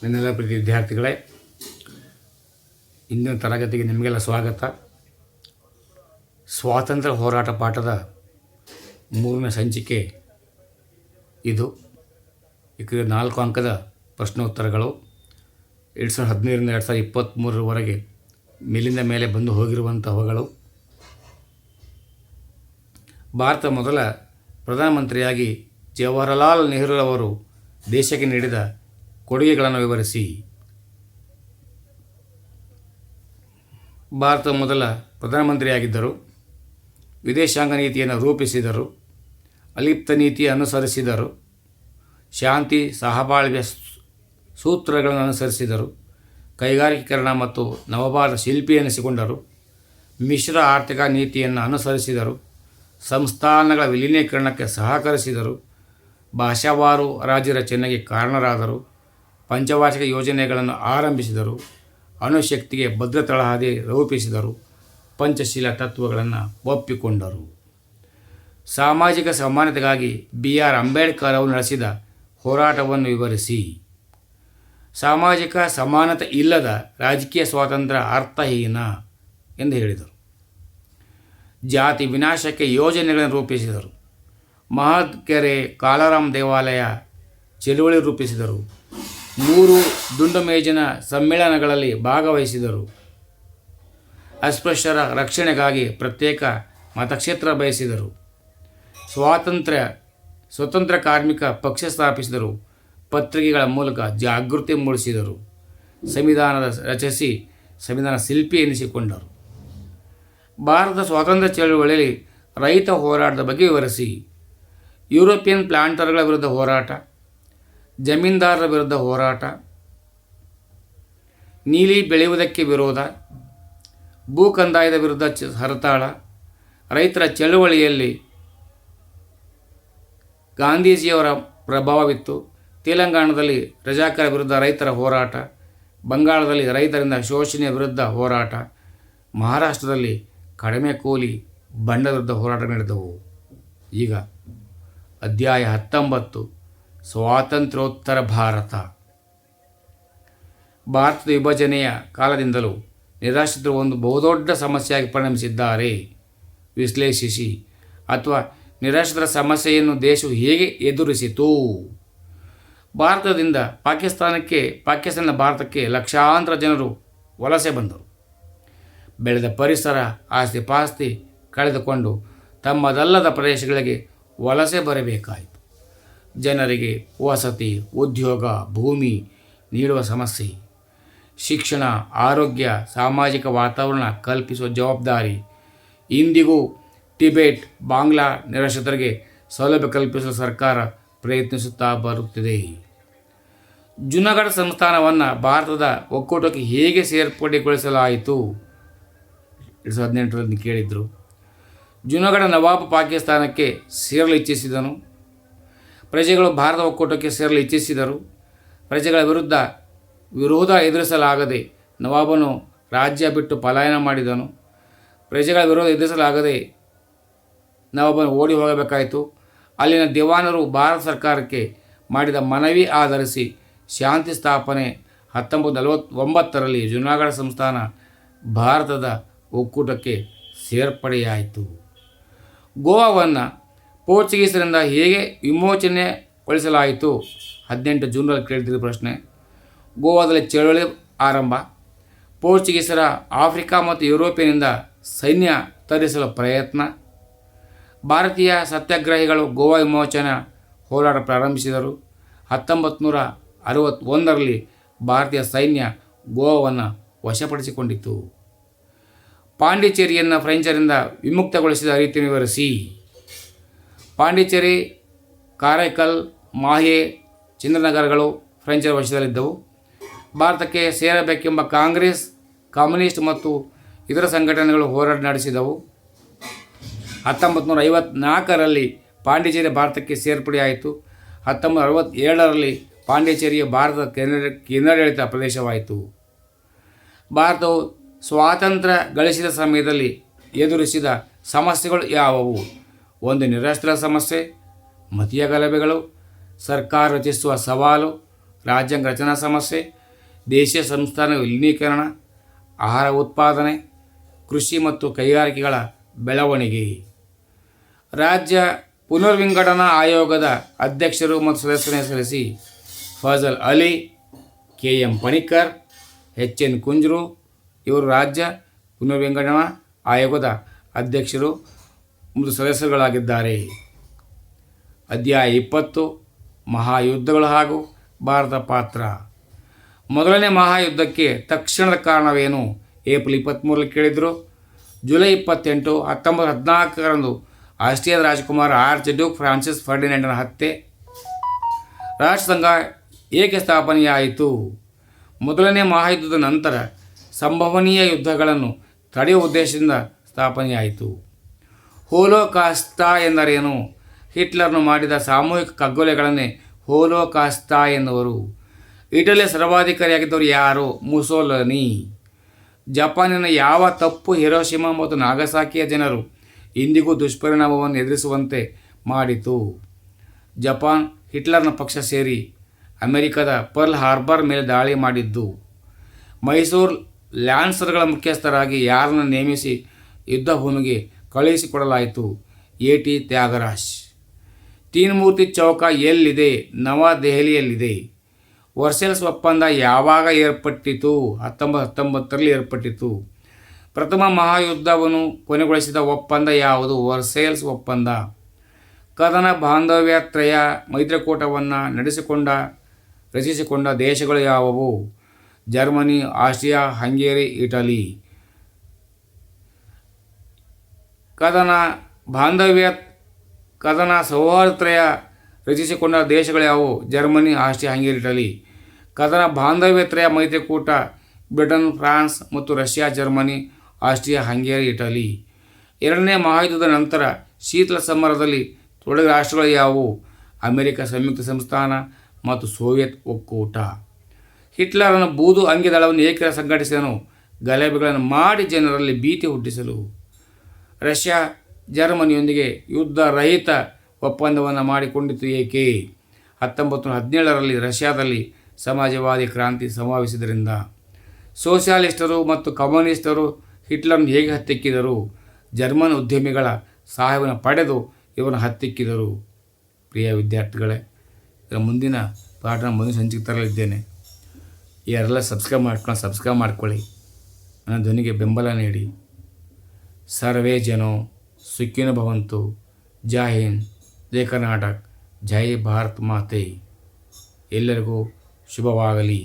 ನನ್ನೆಲ್ಲ ಪ್ರೀತಿ ವಿದ್ಯಾರ್ಥಿಗಳೇ, ಇಂದಿನ ತರಗತಿಗೆ ನಿಮಗೆಲ್ಲ ಸ್ವಾಗತ. ಸ್ವಾತಂತ್ರ್ಯ ಹೋರಾಟ ಪಾಠದ 3ನೇ ಸಂಚಿಕೆ ಇದು. ಇದಕ್ಕೆ 4 ಅಂಕದ ಪ್ರಶ್ನೋತ್ತರಗಳು. 2015ರಿಂದ 2023ರವರೆಗೆ ಮೇಲಿಂದ ಮೇಲೆ ಬಂದು ಹೋಗಿರುವಂಥವುಗಳು. ಭಾರತ ಮೊದಲ ಪ್ರಧಾನಮಂತ್ರಿಯಾಗಿ ಜವಾಹರಲಾಲ್ ನೆಹರೂರವರು ದೇಶಕ್ಕೆ ನೀಡಿದ ಕೊಡುಗೆಗಳನ್ನು ವಿವರಿಸಿ. ಭಾರತ ಮೊದಲ ಪ್ರಧಾನಮಂತ್ರಿಯಾಗಿದ್ದರು. ವಿದೇಶಾಂಗ ನೀತಿಯನ್ನು ರೂಪಿಸಿದರು. ಅಲಿಪ್ತ ನೀತಿ ಅನುಸರಿಸಿದರು. ಶಾಂತಿ ಸಹಬಾಳ್ವೆಯ ಸೂತ್ರಗಳನ್ನು ಅನುಸರಿಸಿದರು. ಕೈಗಾರಿಕೀಕರಣ ಮತ್ತು ನವಭಾರತ ಶಿಲ್ಪಿ ಎನಿಸಿಕೊಂಡರು. ಮಿಶ್ರ ಆರ್ಥಿಕ ನೀತಿಯನ್ನು ಅನುಸರಿಸಿದರು. ಸಂಸ್ಥಾನಗಳ ವಿಲೀನೀಕರಣಕ್ಕೆ ಸಹಕರಿಸಿದರು. ಭಾಷಾವಾರು ರಾಜ್ಯ ರಚನೆಗೆ ಕಾರಣರಾದರು. ಪಂಚವಾರ್ಷಿಕ ಯೋಜನೆಗಳನ್ನು ಆರಂಭಿಸಿದರು. ಅಣುಶಕ್ತಿಗೆ ಭದ್ರತಳಹದಿ ರೂಪಿಸಿದರು. ಪಂಚಶೀಲ ತತ್ವಗಳನ್ನು ಒಪ್ಪಿಕೊಂಡರು. ಸಾಮಾಜಿಕ ಸಮಾನತೆಗಾಗಿ BR ಅಂಬೇಡ್ಕರ್ ಅವರು ನಡೆಸಿದ ಹೋರಾಟವನ್ನು ವಿವರಿಸಿ. ಸಾಮಾಜಿಕ ಸಮಾನತೆ ಇಲ್ಲದ ರಾಜಕೀಯ ಸ್ವಾತಂತ್ರ್ಯ ಅರ್ಥಹೀನ ಎಂದು ಹೇಳಿದರು. ಜಾತಿ ವಿನಾಶಕ್ಕೆ ಯೋಜನೆಗಳನ್ನು ರೂಪಿಸಿದರು. ಮಹದ್ ಕೆರೆ ಕಾಲಾರಾಮ್ ದೇವಾಲಯ ಚಳುವಳಿ ರೂಪಿಸಿದರು. 3 ದುಂಡು ಮೇಜಿನ ಸಮ್ಮೇಳನಗಳಲ್ಲಿ ಭಾಗವಹಿಸಿದರು. ಅಸ್ಪೃಶ್ಯರ ರಕ್ಷಣೆಗಾಗಿ ಪ್ರತ್ಯೇಕ ಮತಕ್ಷೇತ್ರ ಬಯಸಿದರು. ಸ್ವತಂತ್ರ ಕಾರ್ಮಿಕ ಪಕ್ಷ ಸ್ಥಾಪಿಸಿದರು. ಪತ್ರಿಕೆಗಳ ಮೂಲಕ ಜಾಗೃತಿ ಮೂಡಿಸಿದರು. ಸಂವಿಧಾನ ರಚಿಸಿ ಸಂವಿಧಾನ ಶಿಲ್ಪಿ ಎನಿಸಿಕೊಂಡರು. ಭಾರತದ ಸ್ವಾತಂತ್ರ್ಯ ಚಳುವಳಿಯಲ್ಲಿ ರೈತ ಹೋರಾಟದ ಬಗ್ಗೆ ವಿವರಿಸಿ. ಯುರೋಪಿಯನ್ ಪ್ಲಾಂಟರ್ಗಳ ವಿರುದ್ಧ ಹೋರಾಟ, ಜಮೀನ್ದಾರರ ವಿರುದ್ಧ ಹೋರಾಟ, ನೀಲಿ ಬೆಳೆಯುವುದಕ್ಕೆ ವಿರೋಧ, ಭೂಕಂದಾಯದ ವಿರುದ್ಧ ಹರತಾಳ, ರೈತರ ಚಳುವಳಿಯಲ್ಲಿ ಗಾಂಧೀಜಿಯವರ ಪ್ರಭಾವವಿತ್ತು. ತೆಲಂಗಾಣದಲ್ಲಿ ರಜಾಕರ ವಿರುದ್ಧ ರೈತರ ಹೋರಾಟ, ಬಂಗಾಳದಲ್ಲಿ ರೈತರಿಂದ ಶೋಷಣೆಯ ವಿರುದ್ಧ ಹೋರಾಟ, ಮಹಾರಾಷ್ಟ್ರದಲ್ಲಿ ಕಡಿಮೆ ಕೂಲಿ ಬಂಡ ವಿರುದ್ಧ ಹೋರಾಟ ನಡೆದವು. ಈಗ ಅಧ್ಯಾಯ 19 ಸ್ವಾತಂತ್ರ್ಯೋತ್ತರ ಭಾರತ. ಭಾರತದ ವಿಭಜನೆಯ ಕಾಲದಿಂದಲೂ ನಿರಾಶ್ರಿತರು ಒಂದು ಬಹುದೊಡ್ಡ ಸಮಸ್ಯೆಯಾಗಿ ಪರಿಣಮಿಸಿದ್ದಾರೆ. ವಿಶ್ಲೇಷಿಸಿ. ಅಥವಾ ನಿರಾಶ್ರಿತರ ಸಮಸ್ಯೆಯನ್ನು ದೇಶವು ಹೇಗೆ ಎದುರಿಸಿತು? ಭಾರತದಿಂದ ಪಾಕಿಸ್ತಾನ ಭಾರತಕ್ಕೆ ಲಕ್ಷಾಂತರ ಜನರು ವಲಸೆ ಬಂದರು. ಬೆಳೆದ ಪರಿಸರ, ಆಸ್ತಿ ಪಾಸ್ತಿ ಕಳೆದುಕೊಂಡು ತಮ್ಮದಲ್ಲದ ಪ್ರದೇಶಗಳಿಗೆ ವಲಸೆ ಬರಬೇಕಾಯಿತು. ಜನರಿಗೆ ವಸತಿ, ಉದ್ಯೋಗ, ಭೂಮಿ ನೀಡುವ ಸಮಸ್ಯೆ, ಶಿಕ್ಷಣ, ಆರೋಗ್ಯ, ಸಾಮಾಜಿಕ ವಾತಾವರಣ ಕಲ್ಪಿಸುವ ಜವಾಬ್ದಾರಿ ಇಂದಿಗೂ ಟಿಬೆಟ್, ಬಾಂಗ್ಲಾ ನಿರಾಶ್ರಿತರಿಗೆ ಸೌಲಭ್ಯ ಕಲ್ಪಿಸಲು ಸರ್ಕಾರ ಪ್ರಯತ್ನಿಸುತ್ತಾ ಬರುತ್ತಿದೆ. ಜುನಾಗಢ ಸಂಸ್ಥಾನವನ್ನು ಭಾರತದ ಒಕ್ಕೂಟಕ್ಕೆ ಹೇಗೆ ಸೇರ್ಪಡೆಗೊಳಿಸಲಾಯಿತು? 2018ರಲ್ಲಿ ಕೇಳಿದರು. ಜುನಾಗಢ ನವಾಬ್ ಪಾಕಿಸ್ತಾನಕ್ಕೆ ಸೇರಲು ಇಚ್ಛಿಸಿದನು. ಪ್ರಜೆಗಳು ಭಾರತ ಒಕ್ಕೂಟಕ್ಕೆ ಸೇರಲು ಇಚ್ಛಿಸಿದರು. ಪ್ರಜೆಗಳ ವಿರೋಧ ಎದುರಿಸಲಾಗದೆ ನವಾಬನು ರಾಜ್ಯ ಬಿಟ್ಟು ಪಲಾಯನ ಮಾಡಿದನು. ಪ್ರಜೆಗಳ ವಿರೋಧ ಎದುರಿಸಲಾಗದೆ ನವಾಬನು ಓಡಿ ಹೋಗಬೇಕಾಯಿತು. ಅಲ್ಲಿನ ದಿವಾನರು ಭಾರತ ಸರ್ಕಾರಕ್ಕೆ ಮಾಡಿದ ಮನವಿ ಆಧರಿಸಿ ಶಾಂತಿ ಸ್ಥಾಪನೆ 1949ರಲ್ಲಿ ಜುನಾಗಢ ಸಂಸ್ಥಾನ ಭಾರತದ ಒಕ್ಕೂಟಕ್ಕೆ ಸೇರ್ಪಡೆಯಾಯಿತು. ಗೋವಾವನ್ನು ಪೋರ್ಚುಗೀಸರಿಂದ ಹೇಗೆ ವಿಮೋಚನೆಗೊಳಿಸಲಾಯಿತು? 18 ಜೂನ್ರಲ್ಲಿ ಕೇಳಿದ ಪ್ರಶ್ನೆ. ಗೋವಾದಲ್ಲಿ ಚಳುವಳಿ ಆರಂಭ. ಪೋರ್ಚುಗೀಸರ ಆಫ್ರಿಕಾ ಮತ್ತು ಯುರೋಪಿನಿಂದ ಸೈನ್ಯ ತರಿಸಲು ಪ್ರಯತ್ನ. ಭಾರತೀಯ ಸತ್ಯಾಗ್ರಹಿಗಳು ಗೋವಾ ವಿಮೋಚನಾ ಹೋರಾಟ ಪ್ರಾರಂಭಿಸಿದರು. 1961ರಲ್ಲಿ ಭಾರತೀಯ ಸೈನ್ಯ ಗೋವಾವನ್ನು ವಶಪಡಿಸಿಕೊಂಡಿತು. ಪಾಂಡಿಚೇರಿಯನ್ನು ಫ್ರೆಂಚರಿಂದ ವಿಮುಕ್ತಗೊಳಿಸಿದ ರೀತಿಯನ್ನು ವಿವರಿಸಿ. ಪಾಂಡಿಚೇರಿ, ಕಾರೈಕಲ್, ಮಾಹೆ, ಚಂದ್ರನಗರಗಳು ಫ್ರೆಂಚರ ವಶದಲ್ಲಿದ್ದವು. ಭಾರತಕ್ಕೆ ಸೇರಬೇಕೆಂಬ ಕಾಂಗ್ರೆಸ್, ಕಮ್ಯುನಿಸ್ಟ್ ಮತ್ತು ಇತರ ಸಂಘಟನೆಗಳು ಹೋರಾಟ ನಡೆಸಿದವು. 1954ರಲ್ಲಿ ಪಾಂಡಿಚೇರಿ ಭಾರತಕ್ಕೆ ಸೇರ್ಪಡೆಯಾಯಿತು. 1967ರಲ್ಲಿ ಪಾಂಡಿಚೇರಿಯು ಭಾರತದ ಕೇಂದ್ರಾಡಳಿತ ಪ್ರದೇಶವಾಯಿತು. ಭಾರತವು ಸ್ವಾತಂತ್ರ್ಯ ಗಳಿಸಿದ ಸಮಯದಲ್ಲಿ ಎದುರಿಸಿದ ಸಮಸ್ಯೆಗಳು ಯಾವುವು? 1. ನಿರಾಶ್ರಿತರ ಸಮಸ್ಯೆ, ಮತೀಯ ಗಲಭೆಗಳು, ಸರ್ಕಾರ ರಚಿಸುವ ಸವಾಲು, ರಾಜ್ಯಾಂಗ ರಚನಾ ಸಮಸ್ಯೆ, ದೇಶೀಯ ಸಂಸ್ಥಾನ ವಿಲೀನೀಕರಣ, ಆಹಾರ ಉತ್ಪಾದನೆ, ಕೃಷಿ ಮತ್ತು ಕೈಗಾರಿಕೆಗಳ ಬೆಳವಣಿಗೆ. ರಾಜ್ಯ ಪುನರ್ವಿಂಗಡನಾ ಆಯೋಗದ ಅಧ್ಯಕ್ಷರು ಮತ್ತು ಸದಸ್ಯರನ್ನು ಹೆಸರಿಸಿ: ಫಜಲ್ ಅಲಿ, ಕೆ.ಎಂ. ಪಣಿಕ್ಕರ್, ಎಚ್.ಎನ್. ಕುಂಜ್ರು. ಇವರು ರಾಜ್ಯ ಪುನರ್ವಿಂಗಡನಾ ಆಯೋಗದ ಅಧ್ಯಕ್ಷರು ಮತ್ತು ಸದಸ್ಯರುಗಳಾಗಿದ್ದಾರೆ. ಅಧ್ಯಾಯ 20 ಮಹಾಯುದ್ಧಗಳು ಹಾಗೂ ಭಾರತದ ಪಾತ್ರ. ಮೊದಲನೇ ಮಹಾಯುದ್ಧಕ್ಕೆ ತಕ್ಷಣದ ಕಾರಣವೇನು? ಏಪ್ರಿಲ್ 23ರಲ್ಲಿ ಕೇಳಿದರು. ಜುಲೈ 28, 1914ರಂದು ಆಸ್ಟ್ರಿಯಾದ ರಾಜಕುಮಾರ ಆರ್ಚ್ಡ್ಯೂಕ್ ಫ್ರಾನ್ಸಿಸ್ ಫರ್ಡಿನ್ಯಾಂಡನ ಹತ್ಯೆ. ರಾಷ್ಟ್ರಸಂಘ ಏಕೆ ಸ್ಥಾಪನೆಯಾಯಿತು? ಮೊದಲನೇ ಮಹಾಯುದ್ಧದ ನಂತರ ಸಂಭವನೀಯ ಯುದ್ಧಗಳನ್ನು ತಡೆಯುವ ಉದ್ದೇಶದಿಂದ ಸ್ಥಾಪನೆಯಾಯಿತು. ಹೋಲೋಕಾಸ್ಟ ಎಂದರೇನು? ಹಿಟ್ಲರ್ನು ಮಾಡಿದ ಸಾಮೂಹಿಕ ಕಗ್ಗೊಲೆಗಳನ್ನೇ ಹೋಲೋಕಾಸ್ಟ ಎನ್ನುವರು. ಇಟಲಿಯ ಸರ್ವಾಧಿಕಾರಿಯಾಗಿದ್ದವರು ಯಾರು? ಮುಸೋಲಿನಿ. ಜಪಾನಿನ ಯಾವ ತಪ್ಪು ಹಿರೋಶಿಮಾ ಮತ್ತು ನಾಗಸಾಕಿಯ ಜನರು ಇಂದಿಗೂ ದುಷ್ಪರಿಣಾಮವನ್ನು ಎದುರಿಸುವಂತೆ ಮಾಡಿತು? ಜಪಾನ್ ಹಿಟ್ಲರ್ನ ಪಕ್ಷ ಸೇರಿ ಅಮೆರಿಕದ ಪರ್ಲ್ ಹಾರ್ಬರ್ ಮೇಲೆ ದಾಳಿ ಮಾಡಿದ್ದು. ಮೈಸೂರು ಲ್ಯಾನ್ಸರ್ಗಳ ಮುಖ್ಯಸ್ಥರಾಗಿ ಯಾರನ್ನು ನೇಮಿಸಿ ಯುದ್ಧ ಭೂಮಿಗೆ ಕಳುಹಿಸಿಕೊಡಲಾಯಿತು? ಎ.ಟಿ. ತ್ಯಾಗರಾಜ್. ತೀನ್ಮೂರ್ತಿ ಚೌಕ ಎಲ್ಲಿದೆ? ನವದೆಹಲಿಯಲ್ಲಿದೆ. ವರ್ಸೇಲ್ಸ್ ಒಪ್ಪಂದ ಯಾವಾಗ ಏರ್ಪಟ್ಟಿತು? 1919ರಲ್ಲಿ ಏರ್ಪಟ್ಟಿತು. ಪ್ರಥಮ ಮಹಾಯುದ್ಧವನ್ನು ಕೊನೆಗೊಳಿಸಿದ ಒಪ್ಪಂದ ಯಾವುದು? ವರ್ಸೇಲ್ಸ್ ಒಪ್ಪಂದ. ಕದನ ಬಾಂಧವ್ಯತ್ರಯ ಮೈತ್ರಿಕೂಟವನ್ನು ರಚಿಸಿಕೊಂಡ ದೇಶಗಳು ಯಾವುವು? Germany, Austria, Hungary, Italy. ಕದನ ಸೌಹಾರ್ದತ್ರಯ ರಚಿಸಿಕೊಂಡ ದೇಶಗಳು ಯಾವುವು? Germany, Austria, Hungary, Italy. ಕದನ ಬಾಂಧವ್ಯತ್ರಯ ಮೈತ್ರಿಕೂಟ ಬ್ರಿಟನ್, ಫ್ರಾನ್ಸ್ ಮತ್ತು Russia. Germany, Austria, Hungary, Italy. ಎರಡನೇ ಮಹಾಯುದ್ಧದ ನಂತರ ಶೀತಲ ಸಮರದಲ್ಲಿ ತೊಡಗಿದ ರಾಷ್ಟ್ರಗಳು ಯಾವುವು? ಅಮೆರಿಕ ಸಂಯುಕ್ತ ಸಂಸ್ಥಾನ ಮತ್ತು ಸೋವಿಯತ್ ಒಕ್ಕೂಟ. ಹಿಟ್ಲರನು ಬೂದು ಅಂಗಿದಳವನ್ನು ಏಕೆ ಸಂಘಟಿಸಿದನು? ಗಲಭೆಗಳನ್ನು ಮಾಡಿ ಜನರಲ್ಲಿ ಭೀತಿ ಹುಟ್ಟಿಸಲು. ರಷ್ಯಾ ಜರ್ಮನಿಯೊಂದಿಗೆ ಯುದ್ಧ ರಹಿತ ಒಪ್ಪಂದವನ್ನು ಮಾಡಿಕೊಂಡಿತು ಏಕೆ? 1917ರಲ್ಲಿ ರಷ್ಯಾದಲ್ಲಿ ಸಮಾಜವಾದಿ ಕ್ರಾಂತಿ ಸಂಭವಿಸಿದ್ದರಿಂದ. ಸೋಷಿಯಲಿಸ್ಟರು ಮತ್ತು ಕಮ್ಯುನಿಸ್ಟರು ಹಿಟ್ಲರ್ನ ಹೇಗೆ ಹತ್ತಿಕ್ಕಿದರು? ಜರ್ಮನ್ ಉದ್ಯಮಿಗಳ ಸಹಾಯವನ್ನು ಪಡೆದು ಇವನು ಹತ್ತಿಕ್ಕಿದರು. ಪ್ರಿಯ ವಿದ್ಯಾರ್ಥಿಗಳೇ, ಇದರ ಮುಂದಿನ ಪಾಠನ ಮುಂದಿನ ಸಂಚಿಕೆ ತರಲಿದ್ದೇನೆ. ಯಾರೆಲ್ಲ ಸಬ್ಸ್ಕ್ರೈಬ್ ಮಾಡ್ಕೊಳ್ಳಿ. ನನ್ನ ಧ್ವನಿಗೆ ಬೆಂಬಲ ನೀಡಿ. ಸರ್ವೇ ಜನೋ ಸುಖಿನೋ ಭವಂತು. ಜೈ ಹಿಂದ್, ಜೈ ಕರ್ನಾಟಕ, ಜೈ ಭಾರತ್ ಮಾತೆ. ಎಲ್ಲರಿಗೂ ಶುಭವಾಗಲಿ.